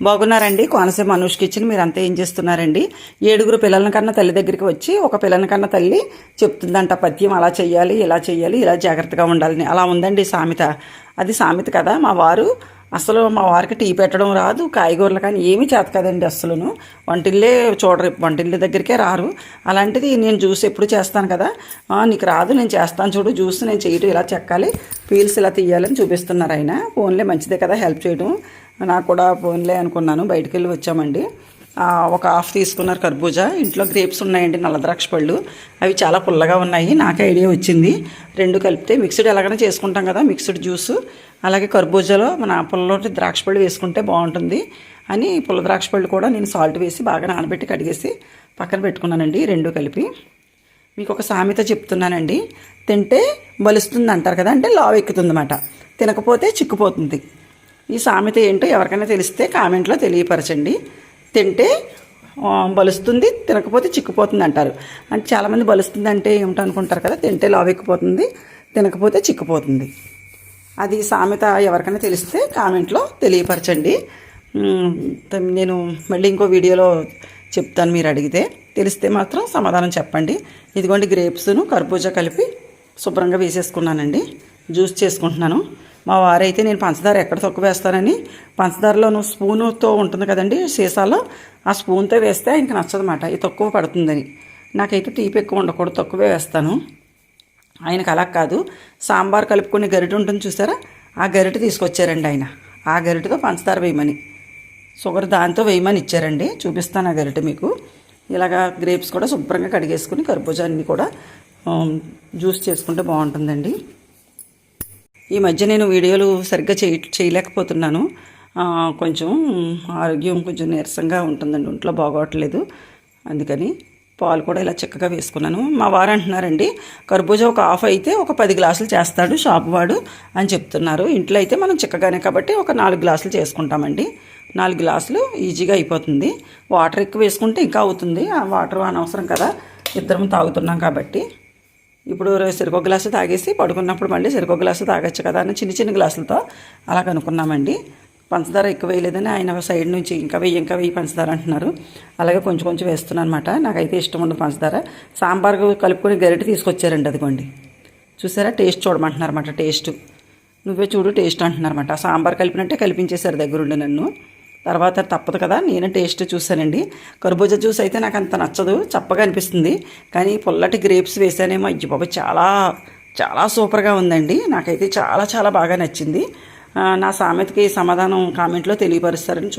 బాగున్నారండి. కోనసీమ అనూష్ కిచెన్. మీరంతా ఏం చేస్తున్నారండి? 7 పిల్లల కన్నా తల్లి దగ్గరికి వచ్చి ఒక పిల్లని కన్నా తల్లి చెప్తుందంట పద్యం. అలా చెయ్యాలి, ఇలా చెయ్యాలి, ఇలా జాగ్రత్తగా ఉండాలని. అలా ఉందండి సామెత. అది సామెత కదా. మా వారికి టీ పెట్టడం రాదు, కాయగూరలు కానీ ఏమీ చేత కదండి అస్సలును. వంటిల్లే చూడరు, వంటిల్లి దగ్గరికే రారు. అలాంటిది నేను జ్యూస్ ఎప్పుడు చేస్తాను కదా, నీకు రాదు నేను చేస్తాను చూడు జ్యూస్, నేను చేయటం ఇలా చెక్కాలి, పీల్స్ ఇలా తీయాలని చూపిస్తున్నారు ఆయన. ఫోన్లే మంచిదే కదా హెల్ప్ చేయడం. నాకు కూడా ఫోన్లే అనుకున్నాను. బయటికి వెళ్ళి వచ్చామండి. ఒక హాఫ్ తీసుకున్నారు కర్బూజా. ఇంట్లో గ్రేప్స్ ఉన్నాయండి, నల్ల ద్రాక్ష పళ్ళు. అవి చాలా పుల్లగా ఉన్నాయి. నాకు ఐడియా వచ్చింది, 2 కలిపితే మిక్స్డ్ ఎలాగైనా చేసుకుంటాం కదా, మిక్స్డ్ జ్యూస్. అలాగే కర్బూజాలో మన పుల్లటి ద్రాక్ష పళ్ళు వేసుకుంటే బాగుంటుంది అని పుల్ల ద్రాక్ష పళ్ళు కూడా నేను సాల్ట్ వేసి బాగా నానబెట్టి కడిగేసి పక్కన పెట్టుకున్నానండి. 2 కలిపి. మీకు ఒక సామెత చెప్తున్నానండి. తింటే బలుస్తుంది అంటారు కదా, అంటే లావు ఎక్కుతుందన్నమాట. తినకపోతే చిక్కుపోతుంది. ఈ సామెత ఏంటో ఎవరికైనా తెలిస్తే కామెంట్లో తెలియపరచండి. తింటే బలుస్తుంది, తినకపోతే చిక్కుపోతుంది అంటారు. అంటే చాలామంది బలుస్తుంది అంటే ఏమిటో అనుకుంటారు కదా, తింటే లావెక్కిపోతుంది, తినకపోతే చిక్కుపోతుంది. అది సామెత ఎవరికైనా తెలిస్తే కామెంట్లో తెలియపరచండి. నేను మళ్ళీ ఇంకో వీడియోలో చెప్తాను, మీరు అడిగితే. తెలిస్తే మాత్రం సమాధానం చెప్పండి. ఇదిగోండి గ్రేప్స్ను కర్బూజా కలిపి శుభ్రంగా వేసేసుకున్నానండి. జ్యూస్ చేసుకుంటున్నాను. మా వారైతే నేను పంచదార ఎక్కడ తక్కువ వేస్తానని, పంచదారలోను స్పూనుతో ఉంటుంది కదండి సీసాలో, ఆ స్పూన్తో వేస్తే ఆయనకి నచ్చదన్నమాట, ఇది తక్కువ పడుతుందని. నాకైతే తీపి ఎక్కువ ఉండకూడదు, తక్కువే వేస్తాను. ఆయనకు అలా కాదు. సాంబార్ కలుపుకునే గరిటె ఉంటుంది చూసారా, ఆ గరిటె తీసుకొచ్చారండి ఆయన. ఆ గరిటెతో పంచదార వేయమని, షుగర్ దాంతో వేయమని ఇచ్చారండి. చూపిస్తాను ఆ గరిటె మీకు. ఇలాగా గ్రేప్స్ కూడా శుభ్రంగా కడిగేసుకుని కర్బూజా అన్నీ కూడా జ్యూస్ చేసుకుంటే బాగుంటుందండి. ఈ మధ్య నేను వీడియోలు సరిగ్గా చేయలేకపోతున్నాను. కొంచెం ఆరోగ్యం కొంచెం నీరసంగా ఉంటుందండి, ఒంట్లో బాగోట్లేదు. అందుకని పాలు కూడా ఇలా చక్కగా వేసుకున్నాను. మా వారు అంటున్నారండి, కర్బూజా ఒక హాఫ్ అయితే ఒక 10 గ్లాసులు చేస్తాడు షాప్ వాడు అని చెప్తున్నారు. ఇంట్లో అయితే మనం చిక్కగానే కాబట్టి ఒక 4 గ్లాసులు చేసుకుంటామండి. 4 గ్లాసులు ఈజీగా అయిపోతుంది. వాటర్ ఎక్కువ వేసుకుంటే ఇంకా అవుతుంది. ఆ వాటర్ అనవసరం కదా, ఇద్దరం తాగుతున్నాం కాబట్టి. ఇప్పుడు సరికొ గ్లాసు తాగేసి పడుకున్నప్పుడు మళ్ళీ సరికొ గ్లాసు తాగొచ్చు కదా అని చిన్న గ్లాసులతో అలా కనుక్కున్నామండి. పంచదార ఎక్కువ వేయలేదని ఆయన సైడ్ నుంచి ఇంకా వెయ్యి పంచదార అంటున్నారు. అలాగే కొంచెం వేస్తున్నాను అనమాట. నాకైతే ఇష్టం ఉండదు పంచదార. సాంబార్ కలుపుకొని గరిటె తీసుకొచ్చారండి, అదిగోండి చూసారా. టేస్ట్ చూడమంటున్నారన్నమాట. టేస్ట్ నువ్వే చూడు టేస్ట్ అంటున్నారన్నమాట. సాంబార్ కలిపినట్టే కలిపించేశారు దగ్గరుండి నన్ను. తర్వాత తప్పదు కదా, నేను టేస్ట్ చూశానండి. కర్బూజా జ్యూస్ అయితే నాకు అంత నచ్చదు, చప్పగా అనిపిస్తుంది. కానీ పుల్లటి గ్రేప్స్ వేసానేమో, అయ్యి బాబా చాలా చాలా సూపర్గా ఉందండి. నాకైతే చాలా బాగా నచ్చింది. నా సామెతకి సమాధానం కామెంట్లో తెలియపరుస్తారని